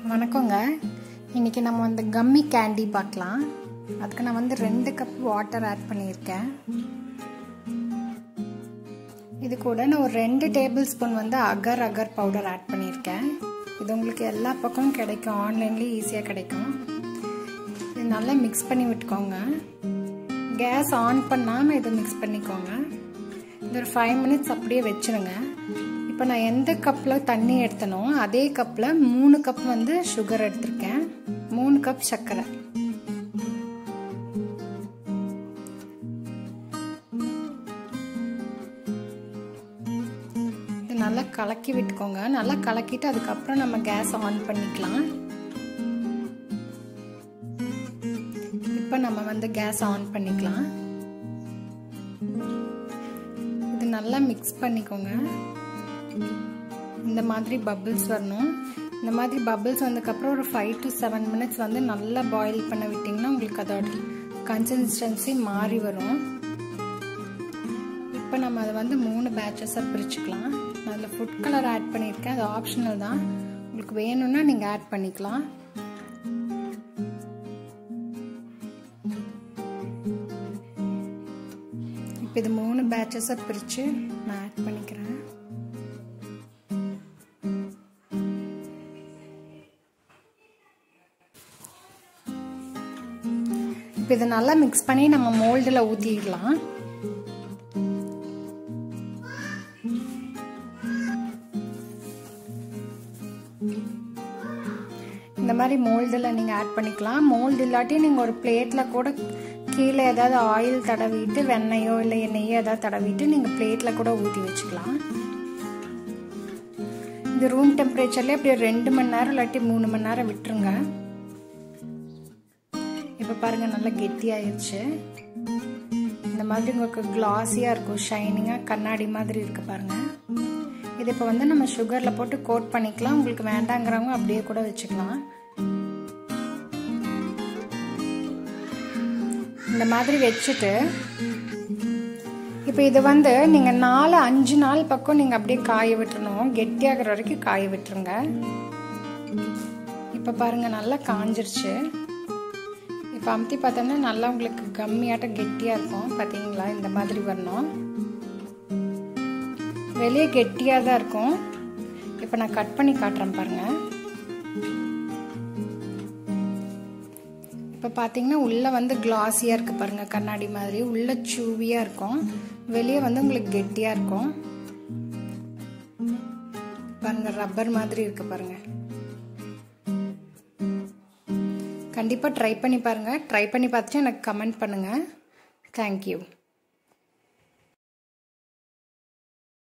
வணக்கங்க. இன்னைக்கு நம்ம வந்து கம்மி கேண்டி பார்க்கலாம். அதுக்கு நான் வந்து 2 கப் வாட்டர் ஆட் பண்ணியிருக்கேன். இது கூட நான் ஒரு 2 டேபிள் ஸ்பூன் வந்து அகர் பவுடர் ஆட் பண்ணியிருக்கேன். இது உங்களுக்கு எல்லா பக்கமும் கிடைக்கும், ஆன்லைன்லேயும் ஈஸியாக கிடைக்கும். இது நல்லா மிக்ஸ் பண்ணி விட்டுக்கோங்க. கேஸ் ஆன் பண்ணாமல் இதை மிக்ஸ் பண்ணிக்கோங்க. இது ஒரு 5 மினிட்ஸ் அப்படியே வச்சுருங்க. இப்போ நான் எந்த கப்பில் தண்ணி எடுத்தனோ அதே கப்பில் 3 கப் வந்து சுகர் எடுத்திருக்கேன், 3 கப் சர்க்கரை. இது நல்லா கலக்கி விட்டுக்கோங்க. நல்லா கலக்கிட்டு அதுக்கப்புறம் நம்ம கேஸ் ஆன் பண்ணிக்கலாம். இப்போ நம்ம வந்து கேஸ் ஆன் பண்ணிக்கலாம். இது நல்லா மிக்ஸ் பண்ணிக்கோங்க. இந்த மாதிரி பபிள்ஸ் வரணும். இந்த மாதிரி பபிள்ஸ் வந்ததுக்கப்புறம் ஒரு 5 to 7 மினிட்ஸ் வந்து நல்லா பாயில் பண்ண விட்டிங்கன்னா உங்களுக்கு அதோட கன்சிஸ்டன்சி மாறி வரும். இப்போ நம்ம அதை வந்து 3 பேட்சஸாக பிரிச்சுக்கலாம். நான் அதில் ஃபுட் கலர் ஆட் பண்ணியிருக்கேன், அது ஆப்ஷனல் தான். உங்களுக்கு வேணும்னா நீங்கள் ஆட் பண்ணிக்கலாம். இப்போ இது 3 பேட்சஸாக பிரித்து நான் ஆட் பண்ணிக்கிறேன். இப்போ இதை நல்லா மிக்ஸ் பண்ணி நம்ம மோல்டில் ஊற்றிடலாம். இந்த மாதிரி மோல்டில் நீங்கள் ஆட் பண்ணிக்கலாம். மோல்டு இல்லாட்டி நீங்கள் ஒரு பிளேட்டில் கூட கீழே ஏதாவது ஆயில் தடவிட்டு, வெண்ணெயோ இல்லை எண்ணெயோ ஏதாவது தடவிட்டு நீங்கள் பிளேட்டில் கூட ஊற்றி வச்சுக்கலாம். இது ரூம் டெம்பரேச்சர்லேயே அப்படியே 2 மணி நேரம் இல்லாட்டி 3 மணி நேரம் விட்டுருங்க. இப்போ பாருங்கள், நல்லா கெட்டியாயிருச்சு. இந்த மாதிரி உங்களுக்கு கிளாஸியாக இருக்கும், ஷைனிங்காக கண்ணாடி மாதிரி இருக்கு பாருங்கள். இது இப்போ வந்து நம்ம சுகரில் போட்டு கோட் பண்ணிக்கலாம். உங்களுக்கு வேண்டாங்கிறவங்க அப்படியே கூட வச்சுக்கலாம். இந்த மாதிரி வச்சுட்டு இப்போ இது வந்து நீங்கள் 4-5 நாள் பக்கம் நீங்கள் அப்படியே காய விட்டுறணும். கெட்டியாகிற வரைக்கும் காய விட்டுருங்க. இப்போ பாருங்கள், நல்லா காஞ்சிருச்சு. இப்போ அமுத்தி பார்த்தோம்னா நல்லா உங்களுக்கு கம்மியாட்டம் கெட்டியாக இருக்கும். பார்த்தீங்களா, இந்த மாதிரி வரணும். வெளியே கெட்டியாக தான் இருக்கும். இப்போ நான் கட் பண்ணி காட்டுறேன் பாருங்கள். இப்போ பார்த்தீங்கன்னா உள்ளே வந்து கிளாஸியாக இருக்குது பாருங்கள், கண்ணாடி மாதிரி. உள்ளே சூவியாக இருக்கும், வெளியே வந்து உங்களுக்கு கெட்டியாக இருக்கும். பாருங்கள், ரப்பர் மாதிரி இருக்குது பாருங்கள். கண்டிப்பாக ட்ரை பண்ணி பாருங்கள். ட்ரை பண்ணி பார்த்துட்டு எனக்கு கமெண்ட் பண்ணுங்கள். தேங்க்யூ.